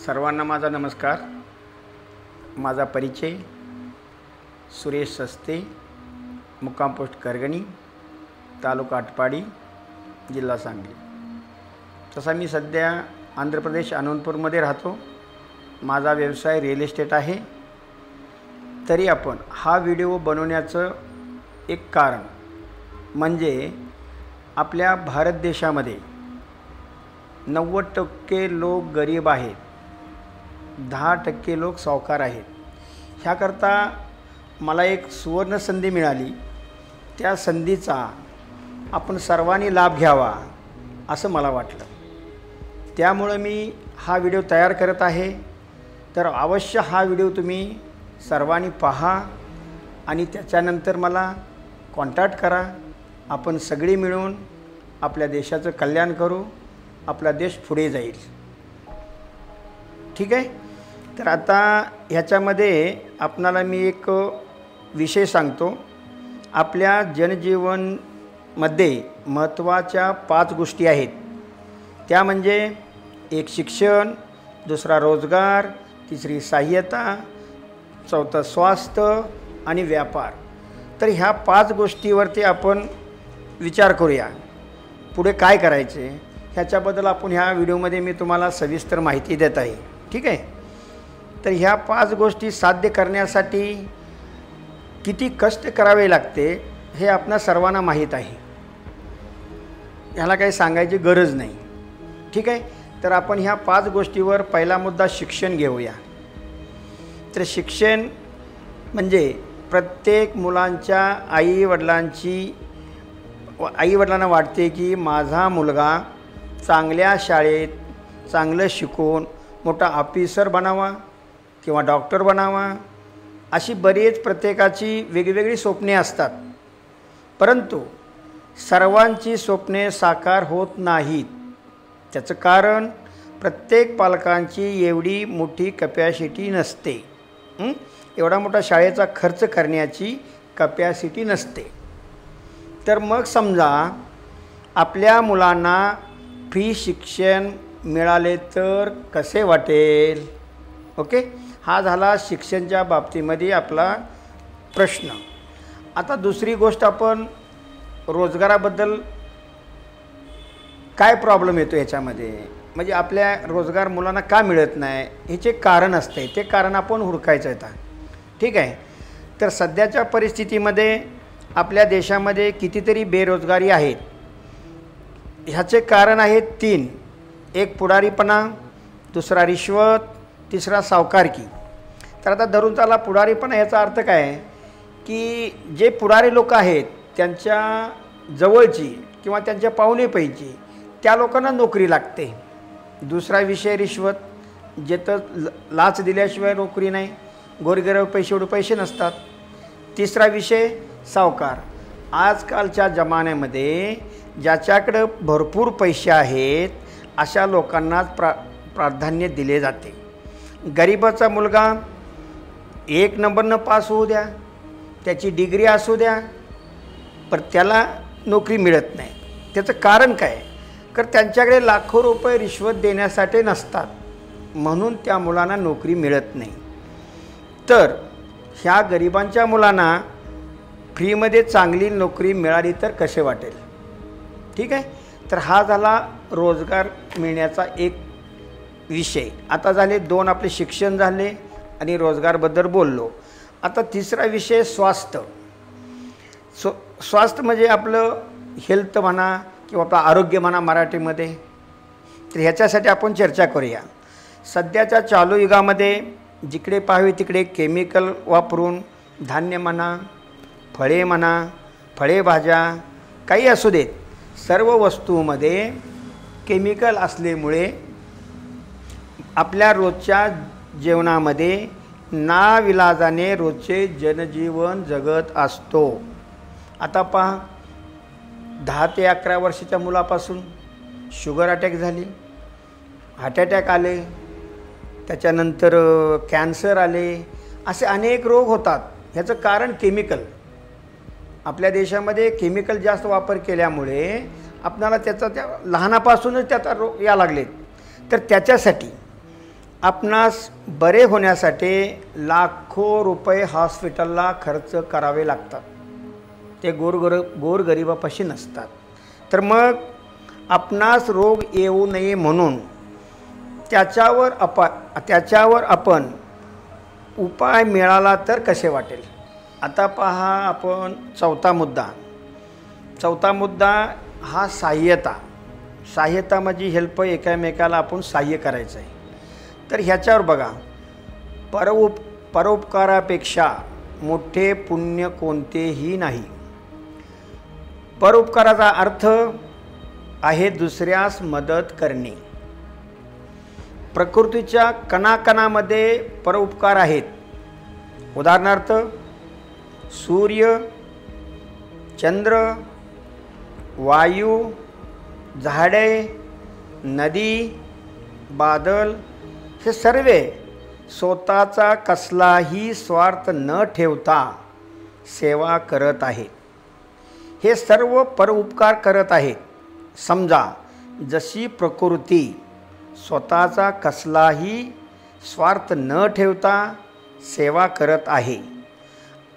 सर्वांना माझा नमस्कार। माझा परिचय सुरेश सस्ते, मुक्काम पोस्ट करगणी, तालुका आटपाडी, जिल्हा सांगली। तसा मी सध्या आंध्र प्रदेश अनंतपूरमध्ये राहतो। माझा व्यवसाय रिअल एस्टेट आहे। तरी आपण हा व्हिडिओ बनवण्याचं एक कारण म्हणजे आपल्या भारत देशामध्ये 90% लोक गरीब आहेत, 10% लोक सावकार आहेत। ह्याकरता मला एक सुवर्ण संधी मिळाली। त्या संधीचा आपण सर्वांनी लाभ घ्यावा असं मला वाटलं। त्यामुळे मी हा व्हिडिओ तयार करत आहे। तर अवश्य हा व्हिडिओ तुम्ही सर्वांनी पहा आणि त्याच्यानंतर मला कॉन्टॅक्ट करा। आपण सगळे मिळून आपल्या देशाचं कल्याण करू, आपला देश पुढे जाईल। ठीक आहे। तर आता ह्याच्यामध्ये आपणाला मी एक विषय सांगतो। आपल्या जनजीवनमध्ये महत्त्वाच्या 5 गोष्टी आहेत। त्या म्हणजे एक शिक्षण, दुसरा रोजगार, तिसरी सहाय्यता, चौथा स्वास्थ्य आणि व्यापार। तर ह्या 5 गोष्टीवरती आपण विचार करूया, पुढे काय करायचे ह्याच्याबद्दल आपण ह्या व्हिडिओमध्ये मी तुम्हाला सविस्तर माहिती देत आहे। ठीक आहे। तर ह्या 5 गोष्टी साध्य करण्यासाठी किती कष्ट करावे लागते हे आपणा सर्वांना माहीत आहे। ह्याला काही सांगायची गरज नाही। ठीक आहे। तर आपण ह्या 5 गोष्टीवर पहिला मुद्दा शिक्षण घेऊया। तर शिक्षण म्हणजे प्रत्येक मुलांच्या आईवडिलांना वाटते की माझा मुलगा चांगल्या शाळेत चांगलं शिकून मोठा ऑफिसर बनावा किंवा डॉक्टर बनावा, अशी बरीच प्रत्येकाची वेगवेगळी स्वप्ने असतात। परंतु सर्वांची स्वप्ने साकार होत नाहीत। त्याचं कारण प्रत्येक पालकांची एवढी मोठी कॅपॅसिटी नसते। एवढा मोठा शाळेचा खर्च करण्याची कॅपॅसिटी नसते। तर मग समजा आपल्या मुलांना फ्री शिक्षण मिळाले तर कसे वाटेल। ओके, हा झाला शिक्षणाच्या बाबतीमध्ये आपला प्रश्न। आता दुसरी गोष्ट आपण रोजगाराबद्दल काय प्रॉब्लेम येतो ह्याच्यामध्ये, म्हणजे आपल्या रोजगार मुलांना का मिळत नाही ह्याचे कारण असते। ते कारण आपण हुडकायचं आहे। ठीक आहे। तर सध्याच्या परिस्थितीमध्ये आपल्या देशामध्ये कितीतरी बेरोजगारी आहेत। ह्याचे कारण आहेत 3। एक पुढारीपणा, दुसरा रिश्वत, तिसरा सावकारकी। तर आता धरून चला पुढारीपणा याचा अर्थ काय आहे की जे पुढारी लोक आहेत त्यांच्या जवळची किंवा त्यांच्या पाहुणेपैकी त्या लोकांना नोकरी लागते। दुसरा विषय रिश्वत, जिथं लाच दिल्याशिवाय नोकरी नाही, गोरगरीब पैसे नसतात। तिसरा विषय सावकार। आजकालच्या जमान्यामध्ये ज्याच्याकडे भरपूर पैसे आहेत अशा लोकांनाच प्राधान्य दिले जाते। गरिबाचा मुलगा 1 नंबरनं पास होऊ द्या, त्याची डिग्री असू द्या, पण त्याला नोकरी मिळत नाही। त्याचं कारण काय? तर त्यांच्याकडे लाखो रुपये रिश्वत देण्यासाठी नसतात, म्हणून त्या मुलांना नोकरी मिळत नाही। तर ह्या गरिबांच्या मुलांना फ्रीमध्ये चांगली नोकरी मिळाली तर कसे वाटेल। ठीक आहे। तर हा झाला रोजगार मिळण्याचा एक विषय। आता झाले 2 आपले शिक्षण झाले आणि रोजगारबद्दल बोललो। आता तिसरा विषय स्वास्थ्य। स्वास्थ्य म्हणजे आपलं हेल्थ म्हणा किंवा आपलं आरोग्य म्हणा मराठीमध्ये। तर ह्याच्यासाठी आपण चर्चा करूया। सध्याच्या चालू युगामध्ये जिकडे पाहावे तिकडे केमिकल वापरून धान्य म्हणा, फळे म्हणा, फळेभाज्या काही असू देत, सर्व वस्तूमध्ये केमिकल असल्यामुळे आपल्या रोजच्या जेवणामध्ये नाविलाजाने रोजचे जनजीवन जगत असतो। आता पहा 10 ते 11 वर्षाच्या मुलापासून शुगर अटॅक झाली, हार्ट अटॅक आले, त्याच्यानंतर कॅन्सर आले, असे अनेक रोग होतात। ह्याचं कारण केमिकल। आपल्या देशामध्ये केमिकल जास्त वापर केल्यामुळे आपल्याला त्याचा त्या लहानापासूनच त्याचा रोग या लागले। तर त्याच्यासाठी आपणास बरे होण्यासाठी लाखो रुपये हॉस्पिटलला खर्च करावे लागतात, ते गोरगरिबापाशी नसतात. तर मग आपणास रोग येऊ नये म्हणून त्याच्यावर आपण उपाय मिळाला तर कसे वाटेल. आता पहा आपण चौथा मुद्दा हा सहाय्यता म्हणजे हेल्प, एकामेकाला आपण सहाय्य करायचं आहे. तर ह्याच्यावर बघा, परोपकारापेक्षा मोठे पुण्य कोणतेही नाही. परोपकाराचा अर्थ आहे दुसऱ्यास मदत करणे. प्रकृतीच्या कणाकणामध्ये परोपकार आहेत. उदाहरणार्थ सूर्य, चंद्र, वायू, झाडे, नदी, बादल हे सर्व स्वतःचा कसलाही स्वार्थ न ठेवता सेवा करत आहेत. हे सर्व परोपकार करत आहेत. समजा जशी प्रकृती स्वतःचा कसलाही स्वार्थ न ठेवता सेवा करत आहे,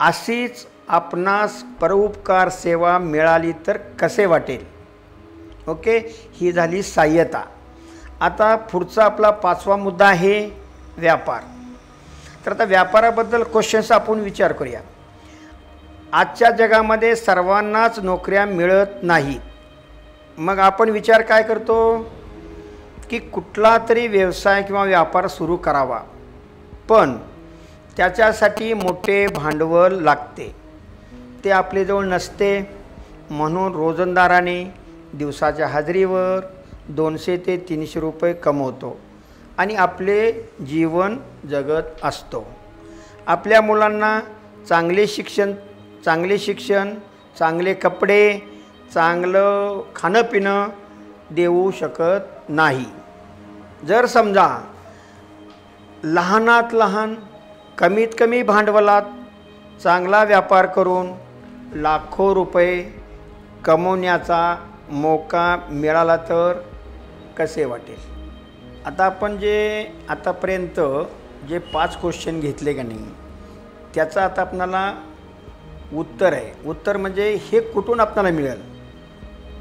अशीच आपणास परोपकार सेवा मिळाली तर कसे वाटेल. ओके, ही झाली सहाय्यता. आता पुढचा आपला पाचवा मुद्दा आहे व्यापार. तर आता व्यापाराबद्दल क्वेश्चन्स आपण विचार करूया. आजच्या जगामध्ये सर्वांनाच नोकऱ्या मिळत नाहीत. मग आपण विचार काय करतो की कुठला तरी व्यवसाय किंवा व्यापार सुरू करावा, पण त्याच्यासाठी मोठे भांडवल लागते. ते आपल्याजवळ नसते. म्हणून रोजंदाराने दिवसाच्या हजेरीवर 200 ते 300 रुपये कमवतो आणि आपले जीवन जगत असतो. आपल्या मुलांना चांगले शिक्षण, चांगले कपडे, चांगलं खाणंपिणं देऊ शकत नाही. जर समजा लहानात लहान कमीत कमी भांडवलात चांगला व्यापार करून लाखो रुपये कमवण्याचा मौका मिळाला तर कसे वाटेल. आता आपण जे आतापर्यंत जे 5 क्वेश्चन घेतले का नाही, त्याचं आता आपणाला उत्तर आहे. उत्तर म्हणजे हे कुठून आपल्याला मिळेल,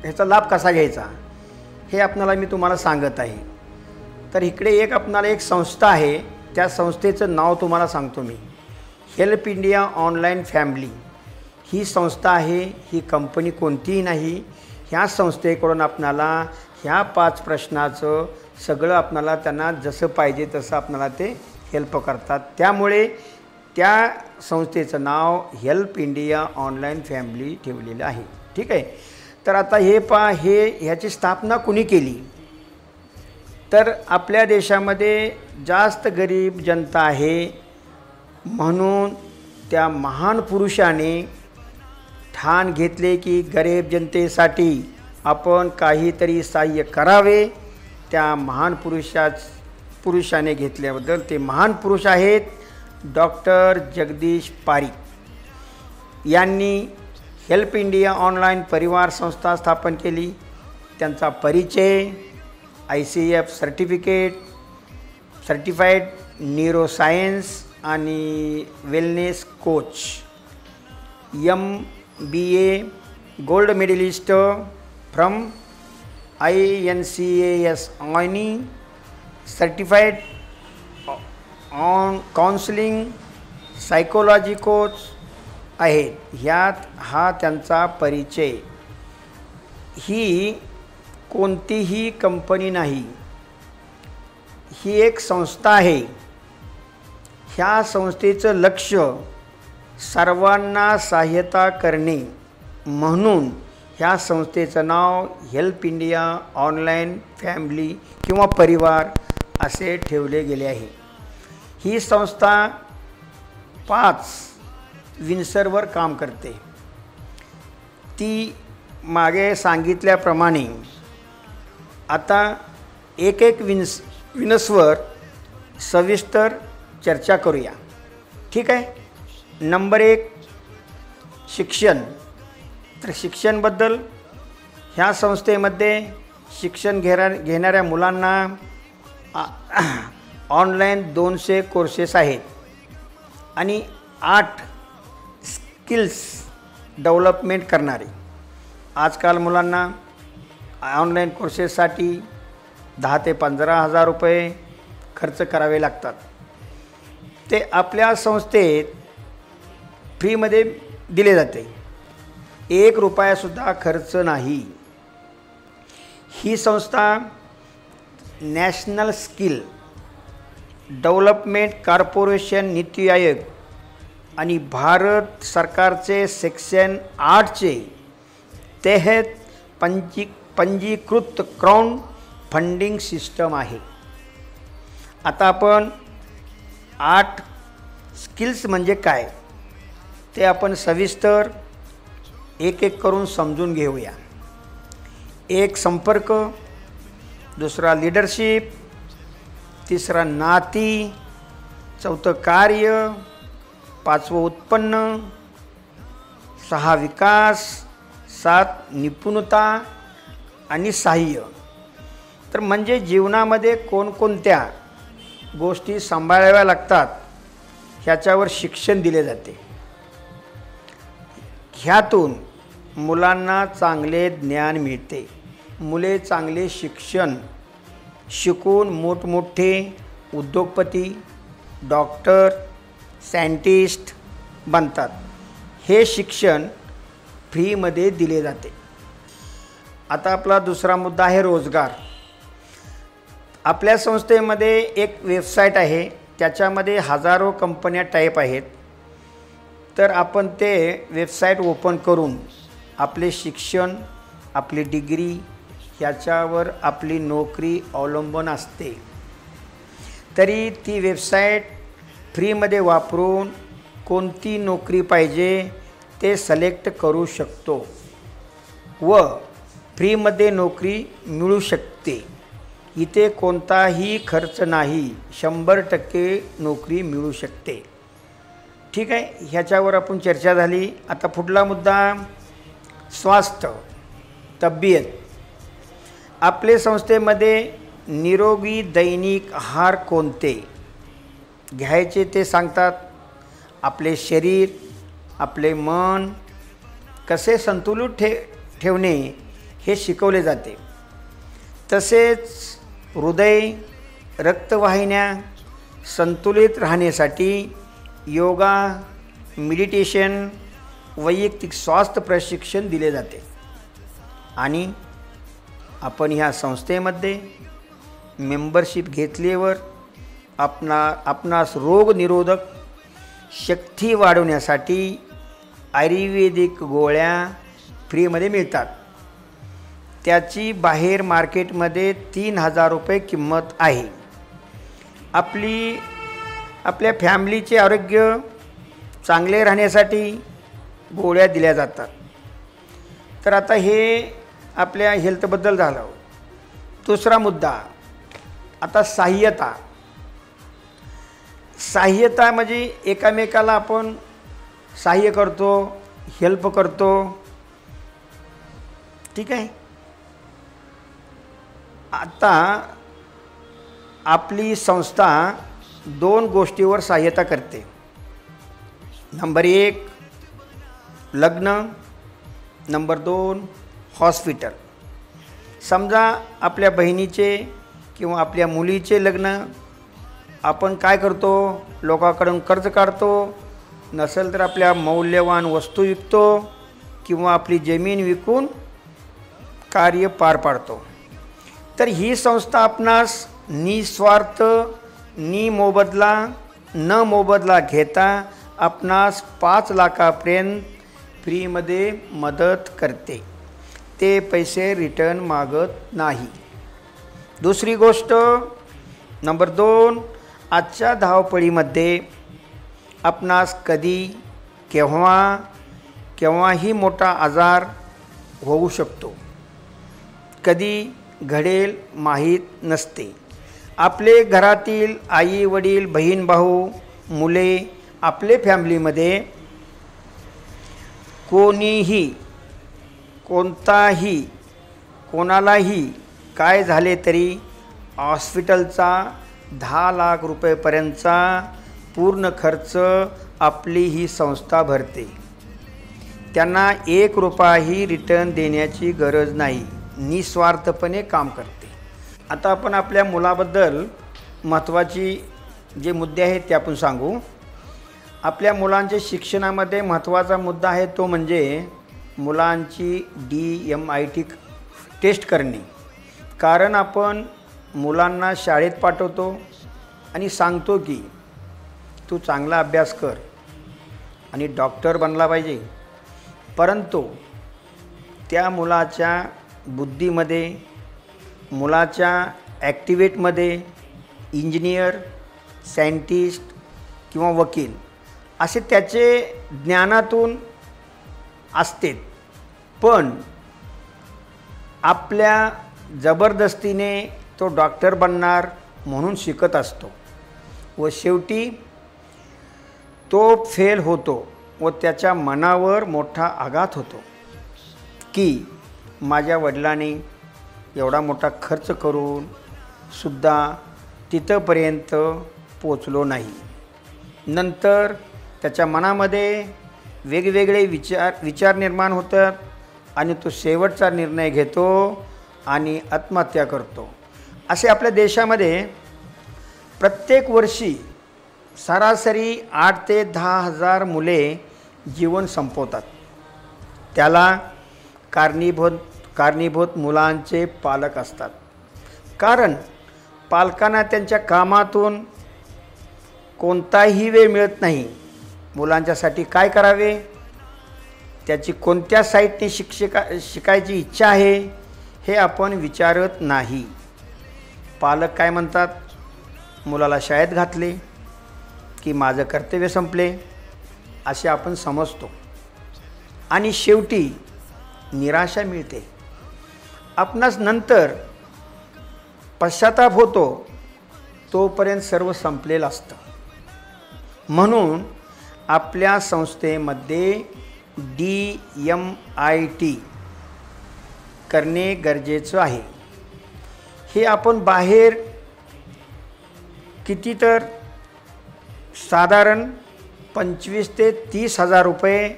ह्याचा लाभ कसा घ्यायचा, हे आपल्याला मी तुम्हाला सांगत आहे. तर इकडे आपणाला एक संस्था आहे, त्या संस्थेचं नाव तुम्हाला सांगतो मी. हेल्प इंडिया ऑनलाईन फॅमिली ही संस्था आहे. ही कंपनी कोणतीही नाही. ह्या संस्थेकडून आपणाला ह्या 5 प्रश्नाचं सगळं आपणाला त्यांना जसं पाहिजे तसं आपणाला ते हेल्प करतात. त्यामुळे त्या संस्थेचं नाव हेल्प इंडिया ऑनलाईन फॅमिली ठेवलेलं आहे. ठीक आहे. तर आता ह्याची स्थापना कुणी केली, तर आपल्या देशामध्ये जास्त गरीब जनता आहे. म्हणून त्या महान पुरुषाने ठाण घेतले की गरीब जनतेसाठी आपण काहीतरी सहाय्य करावे. त्या महान पुरुषाने घेतल्याबद्दल, ते महान पुरुष आहेत डॉक्टर जगदीश पारिक यांनी हेल्प इंडिया ऑनलाईन परिवार संस्था स्थापन केली. त्यांचा परिचय ICF सर्टिफाईड न्यूरोसायन्स आणि wellness coach, MBA gold medallist from INCAS आणि certified on counselling psychology coach आहेत. ह्यात हा त्यांचा परिचय. ही कोणतीही कंपनी नाही, ही एक संस्था आहे. ह्या संस्थेचं लक्ष सर्वांना सहाय्यता करणे, म्हणून ह्या संस्थेचं नाव हेल्प इंडिया ऑनलाईन फॅमिली किंवा परिवार असे ठेवले गेले आहे. ही संस्था 5 विन्सरवर काम करते. ती मागे सांगितल्याप्रमाणे आता एक विन्सवर सविस्तर चर्चा करूया. ठीक आहे. नंबर 1 शिक्षण. तर शिक्षणबद्दल ह्या संस्थेमध्ये शिक्षण घेणाऱ्या मुलांना ऑनलाईन 200 कोर्सेस आहेत आणि 8 स्किल्स डेव्हलपमेंट करणारे. आजकाल मुलांना ऑनलाईन कोर्सेससाठी 10 ते 15,000 रुपये खर्च करावे लागतात. ते आपल्या संस्थेत फ्रीमध्ये दिले जाते. 1 रुपयासुद्धा खर्च नाही. ही संस्था national skill development corporation NITI Aayog आणि भारत सरकारचे सेक्शन 8चे तहत पंजीकृत क्राउड फंडिंग सिस्टम आहे. आता आपण 8 स्किल्स म्हणजे काय ते आपण सविस्तर एक एक करून समजून घेऊया. एक संपर्क, दुसरा लीडरशिप, तिसरा नाती, चौथं कार्य, 5वं उत्पन्न, 6 विकास, 7 निपुणता आणि सहाय्य. तर म्हणजे जीवनामध्ये कोणकोणत्या गोष्टी सांभाळाव्या लागतात ह्याच्यावर शिक्षण दिले जाते. ह्यातून मुलांना चांगले ज्ञान मिळते. मुले चांगले शिक्षण शिकून मोठमोठे उद्योगपती, डॉक्टर, सायंटिस्ट बनतात. हे शिक्षण फ्रीमध्ये दिले जाते. आता आपला दुसरा मुद्दा आहे रोजगार. आपल्या संस्थेमध्ये एक वेबसाईट आहे, त्याच्यामध्ये हजारो कंपन्या टाईप आहेत. तर आपण ते वेबसाईट ओपन करून आपले शिक्षण, आपली डिग्री ह्याच्यावर आपली नोकरी अवलंबून असते. तरी ती वेबसाईट फ्रीमध्ये वापरून कोणती नोकरी पाहिजे ते सिलेक्ट करू शकतो व फ्रीमध्ये नोकरी मिळू शकते. इथे कोणताही खर्च नाही, 100% नोकरी मिळू शकते. ठीक आहे, ह्याच्यावर आपण चर्चा झाली. आता पुढला मुद्दा स्वास्थ्य, तब्येत. आपले संस्थेमध्ये निरोगी दैनिक आहार कोणते घ्यायचे ते सांगतात. आपले शरीर, आपले मन कसे संतुलित ठेवणे हे शिकवले जाते. तसेच हृदय, रक्तवाहिन्या संतुलित राहण्यासाठी योगा, मेडिटेशन, वैयक्तिक स्वास्थ्य प्रशिक्षण दिले जाते. आणि आपण ह्या संस्थेमध्ये मेंबरशिप घेतल्यावर आपणास रोगनिरोधक शक्ती वाढवण्यासाठी आयुर्वेदिक गोळ्या फ्रीमध्ये मिळतात. त्याची बाहेर मार्केटमध्ये 3,000 रुपये किंमत आहे. आपल्या फॅमिलीचे आरोग्य चांगले राहण्यासाठी गोळ्या दिल्या जातात. तर आता हे आपल्या हेल्थबद्दल झालं. दुसरा मुद्दा आता सहाय्यता. सहाय्यता म्हणजे एकामेकाला आपण सहाय्य करतो, हेल्प करतो. ठीक आहे. आता आपली संस्था 2 गोष्टीवर सहाय्यता करते. नंबर 1 लग्न, नंबर 2 हॉस्पिटल. समजा आपल्या बहिणीचे किंवा आपल्या मुलीचे लग्न, आपण काय करतो, लोकांकडून कर्ज काढतो, नसेल तर आपल्या मौल्यवान वस्तू विकतो किंवा आपली जमीन विकून कार्य पार पाडतो. तर ही संस्था आपणास निस्वार्थ, न मोबदला घेता आपणास 5 लाखापर्यंत फ्रीमध्ये मदत करते. ते पैसे रिटर्न मागत नाही. दुसरी गोष्ट नंबर 2, आजच्या धावपळीमध्ये आपणास कधी केव्हाही मोठा आजार होऊ शकतो. कधी घडेल माहीत नसते. आपले घरातील आई वडील, बहीण भाऊ, मुले, आपले फॅमिलीमध्ये कोणालाही काय झाले तरी हॉस्पिटलचा 10 लाख रुपयेपर्यंतचा पूर्ण खर्च आपली ही संस्था भरते. त्यांना 1 रुपयाही रिटर्न देण्याची गरज नाही, निस्वार्थपणे काम करते. आता आपण आपल्या मुलाबद्दल महत्त्वाची जे मुद्दे आहेत ते आपण सांगू. आपल्या मुलांच्या शिक्षणामध्ये महत्त्वाचा मुद्दा आहे तो म्हणजे मुलांची DMIT टेस्ट करणे. कारण आपण मुलांना शाळेत पाठवतो आणि सांगतो की तू चांगला अभ्यास कर आणि डॉक्टर बनला पाहिजे, परंतु त्या मुलाच्या बुद्धीमध्ये, मुलाच्या ॲक्टिव्हिटीमध्ये इंजिनियर, सायंटिस्ट किंवा वकील असे त्याचे ज्ञानातून असते, पण आपल्या जबरदस्तीने तो डॉक्टर बनणार म्हणून शिकत असतो व शेवटी तो फेल होतो व त्याच्या मनावर मोठा आघात होतो की माझ्या वडिलांनी एवढा मोठा खर्च करून सुद्धा तिथंपर्यंत पोचलो नाही. नंतर त्याच्या मनामध्ये वेगवेगळे विचार निर्माण होतात आणि तो शेवटचा निर्णय घेतो आणि आत्महत्या करतो. असे आपल्या देशामध्ये प्रत्येक वर्षी सरासरी 8 ते 10 हजार मुले जीवन संपवतात. त्याला कारणीभूत मुलांचे पालक असतात. कारण पालकांना त्यांच्या कामातून कोणताही वेळ मिळत नाही. मुलांच्यासाठी काय करावे, त्याची कोणत्या साईटने शिकायची इच्छा आहे हे आपण विचारत नाही. पालक काय म्हणतात, मुलाला शाळेत घातले की माझं कर्तव्य संपले असे आपण समजतो आणि शेवटी निराशा मिळते. आपणास नंतर पश्चाताप होतो, तोपर्यंत सर्व संपलेलं असतं. म्हणून आपल्या संस्थेमध्ये DMIT करणे गरजेचं आहे. हे आपण बाहेर किती तर साधारण 25 ते 30 हजार रुपये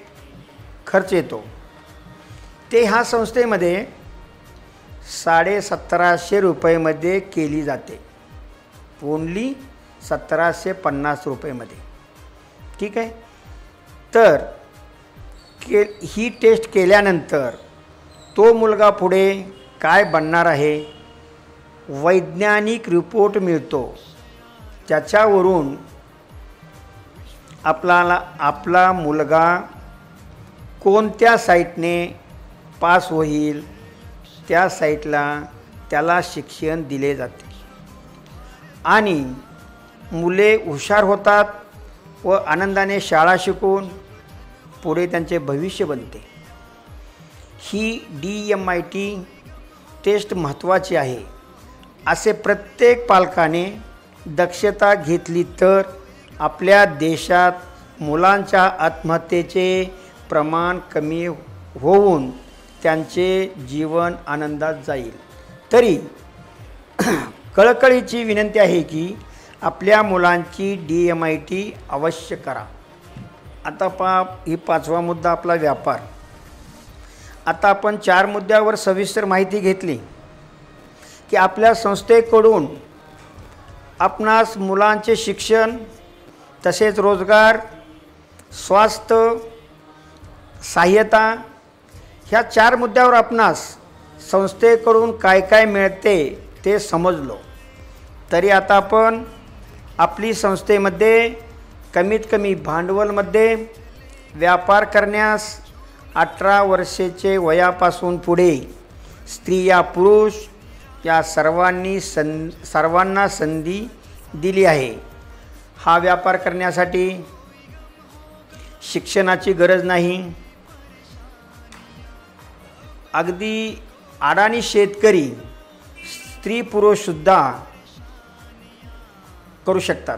खर्च येतो. ते ह्या संस्थेमध्ये 1750 रुपयेमध्ये केली जाते. ओन्ली 1750 रुपयेमध्ये. ठीक आहे. तर ही टेस्ट केल्यानंतर तो मुलगा पुढे काय बनणार आहे, वैज्ञानिक रिपोर्ट मिळतो. त्याच्यावरून आपला मुलगा कोणत्या साईटने पास होईल त्या साईटला त्याला शिक्षण दिले जाते आणि मुले हुशार होतात व आनंदाने शाळा शिकून पुढे त्यांचे भविष्य बनते. ही DMIT टेस्ट महत्त्वाची आहे. असे प्रत्येक पालकाने दक्षता घेतली तर आपल्या देशात मुलांच्या आत्महत्येचे प्रमाण कमी होऊन त्यांचे जीवन आनंदात जाईल. तरी कळकळीची विनंती आहे की आपल्या मुलांची DMIT अवश्य करा. आता ही 5वा मुद्दा आपला व्यापार. आता आपण 4 मुद्द्यावर सविस्तर माहिती घेतली की आपल्या संस्थेकडून आपणास मुलांचे शिक्षण, तसेच रोजगार, स्वास्थ्य, सहाय्यता ह्या 4 मुद्द्यावर आपणास संस्थेकडून काय काय मिळते ते समजलो. तरी आता आपण आपली संस्थेमध्ये कमीत कमी भांडवलमध्ये व्यापार करण्यास 18 वर्षाचे वयापासून पुढे स्त्री या पुरुष या सर्वांना संधी दिली आहे. हा व्यापार करण्यासाठी शिक्षणाची गरज नाही. अगदी अडाणी शेतकरी, स्त्री पुरुषसुद्धा करू शकतात.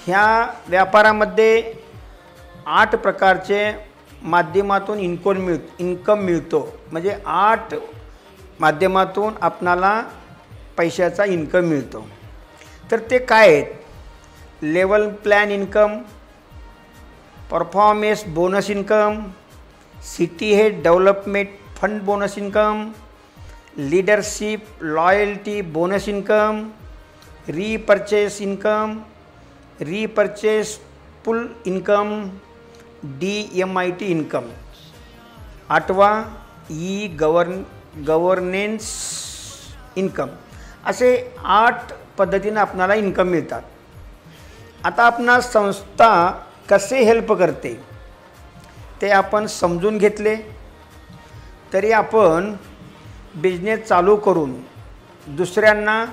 ह्या व्यापारामध्ये 8 प्रकारचे माध्यमातून इन्कम मिळतो. म्हणजे 8 माध्यमातून आपणाला पैशाचा इन्कम मिळतो. तर ते काय आहेत? Level plan income, performance bonus income, city head development fund bonus income, leadership loyalty bonus income, repurchase income, repurchase pool income, DMIT income. 8वा गव्हर्नन्स इन्कम. असे 8 पद्धतीने आपणाला इन्कम मिळतात. आता आपणा संस्था कसे हेल्प करते ते आपण समजून घेतले तरी आपण बिझनेस चालू करून दुसऱ्यांना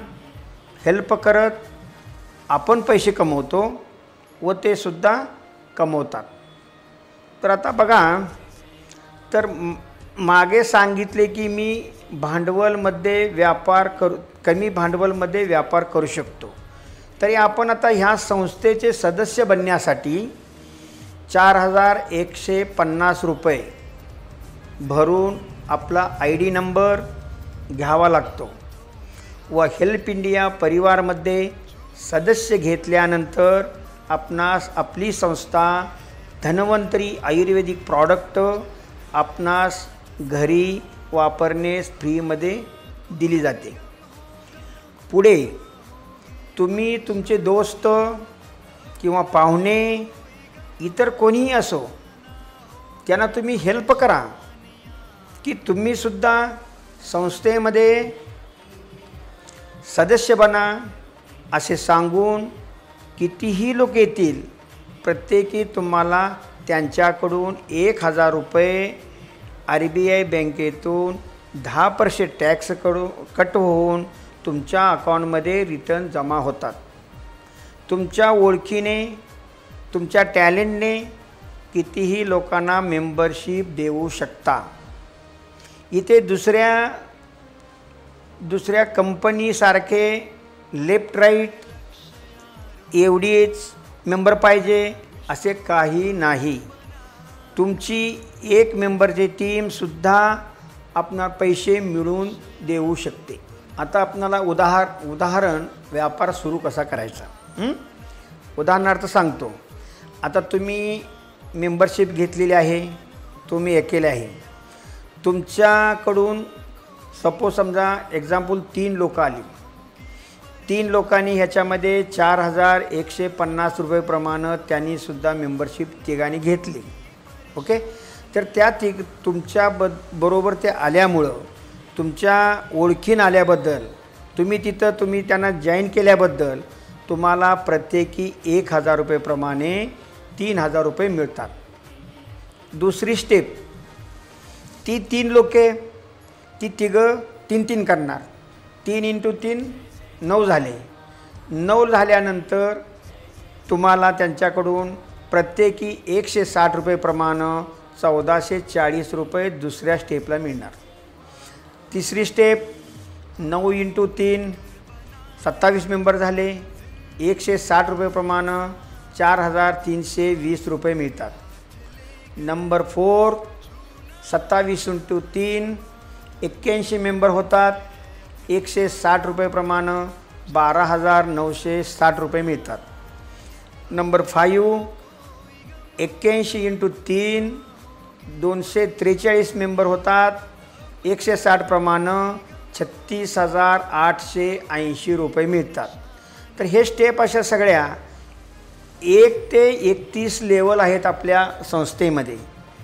हेल्प करत आपण पैसे कमवतो व ते सुद्धा कमवतात. तर आता बघा, तर मागे सांगितले की मी भांडवलमध्ये व्यापार कमी भांडवलमध्ये व्यापार करू शकतो. तरी आपण आता ह्या संस्थेचे सदस्य बनण्यासाठी 4,150 रुपये भरून आपला ID नंबर घ्यावा लागतो व हेल्प इंडिया परिवारमध्ये सदस्य घेतल्यानंतर आपणास आपली संस्था धन्वंतरी आयुर्वेदिक प्रॉडक्ट आपणास घरी वापरण्यास फ्रीमध्ये दिली जाते. पुढे तुम्ही तुमचे दोस्त किंवा पाहुणे इतर कोणीही असो त्यांना तुम्ही हेल्प करा की तुम्ही सुद्धा संस्थेमध्ये सदस्य बना असे सांगून कितीही लोक येतील प्रत्येकी तुम्हाला त्यांच्याकडून 1,000 रुपये RBI बँकेतून 10% टॅक्स कट होऊन तुमच्या अकाउंटमध्ये रिटर्न जमा होतात. तुमच्या ओळखीने तुमच्या टॅलेंटने कितीही लोकांना मेंबरशिप देऊ शकता. इथे दुसऱ्या कंपनीसारखे लेफ्ट राईट एवढीच मेंबर पाहिजे असे काही नाही. तुमची एक मेंबरची टीमसुद्धा आपणाला पैसे मिळवून देऊ शकते. आता आपणाला उदाहरण व्यापार सुरू कसा करायचा उदाहरणार्थ सांगतो. आता तुम्ही मेंबरशिप घेतलेली आहे, तुम्ही अकेले आहे. तुमच्याकडून सपोज समजा एक्झाम्पल 3 लोक आली. 3 लोकांनी ह्याच्यामध्ये 4,150 रुपयेप्रमाणे त्यांनीसुद्धा मेंबरशिप तिघांनी घेतली. ओके, तर त्या तुमच्या बरोबर ते आल्यामुळं तुमच्या ओळखीन आल्याबद्दल तुम्ही त्यांना जॉईन केल्याबद्दल तुम्हाला प्रत्येकी 1,000 रुपयेप्रमाणे 3,000 रुपये मिळतात. दुसरी स्टेप, ती 3 लोके ती तिघं 3 करणार. 3 × 3 9 झाले. 9 झाल्यानंतर तुम्हाला त्यांच्याकडून प्रत्येकी 160 रुपयेप्रमाणे 1,440 रुपये दुसऱ्या स्टेपला मिळणार. तिसरी स्टेप 9 × 3 27 मेंबर झाले. 160 रुपयेप्रमाणे 4,320 रुपये मिळतात. नंबर 4 27 × 3 81 मेंबर होतात. 160 रुपयेप्रमाणे 12,960 रुपये मिळतात. नंबर 5 81 × 3 243 मेंबर होतात. 160 प्रमाणे 36,880 रुपये मिळतात. तर हे स्टेप अशा सगळ्या 1 ते 31 लेवल आहेत आपल्या संस्थेमध्ये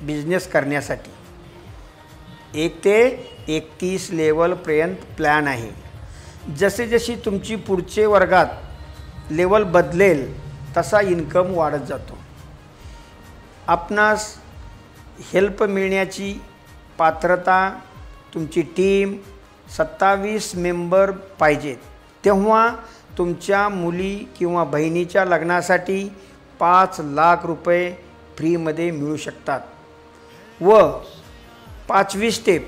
बिझनेस करण्यासाठी. 1 ते 31 लेवलपर्यंत प्लॅन आहे. जसे जशी तुमची पुढचे वर्गात लेवल बदलेल तसा इन्कम वाढत जातो. आपणास हेल्प मिळण्याची पात्रता तुमची टीम 27 मेंबर पाहिजेत. तेव्हा तुमच्या मुली किंवा बहिणीच्या लग्नासाठी 5 लाख रुपये फ्रीमध्ये मिळू शकतात. व 5वी स्टेप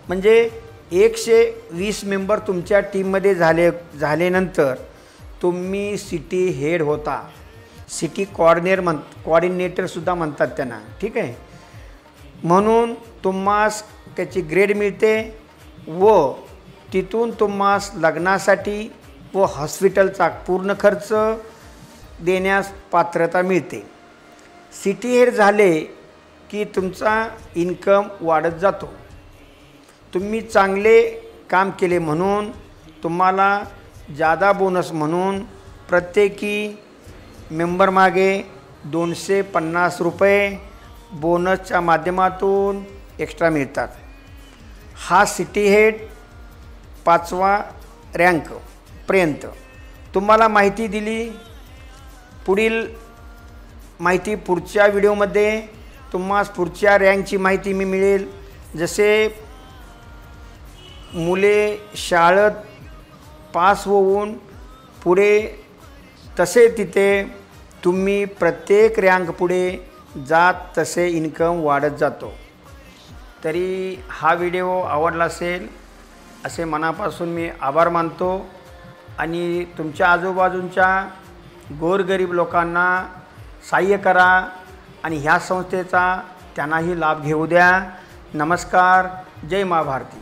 म्हणजे 120 मेंबर तुमच्या टीममध्ये झाल्यानंतर तुम्ही सिटी हेड होता. सिटी कोऑर्डिनेटरसुद्धा म्हणतात त्यांना. ठीक आहे, म्हणून तुम्हास त्याची ग्रेड मिळते व तिथून तुम्हास लग्नासाठी व हॉस्पिटलचा पूर्ण खर्च देण्यास पात्रता मिळते। सिटी हेड झाले की तुमचा इन्कम वाढत जातो। तुम्ही चांगले काम केले म्हणून तुम्हाला जादा बोनस म्हणून प्रत्येकी मेंबर मागे 250 रुपये बोनसच्या माध्यमातून एक्स्ट्रा मिळतात। हा सिटी हेड 5वा रँकपर्यंत तुम्हाला माहिती दिली। पुढील माहिती पुढच्या व्हिडिओमध्ये तुम्हाला पुढच्या रँकची माहिती मिळेल। जसे मुले शाळेत पास होऊन पुढे तसे तिथे तुम्ही प्रत्येक रँक पुढे जात तसे इन्कम वाढत जातो। तरी हा व्हिडिओ आवडला असेल असे मनापासून मी आभार मानतो आणि तुमच्या आजूबाजूच्या गोरगरीब लोकांना सहाय्य करा आणि ह्या संस्थेचा त्यांनाही लाभ घेऊ द्या। नमस्कार। जय मा भारती।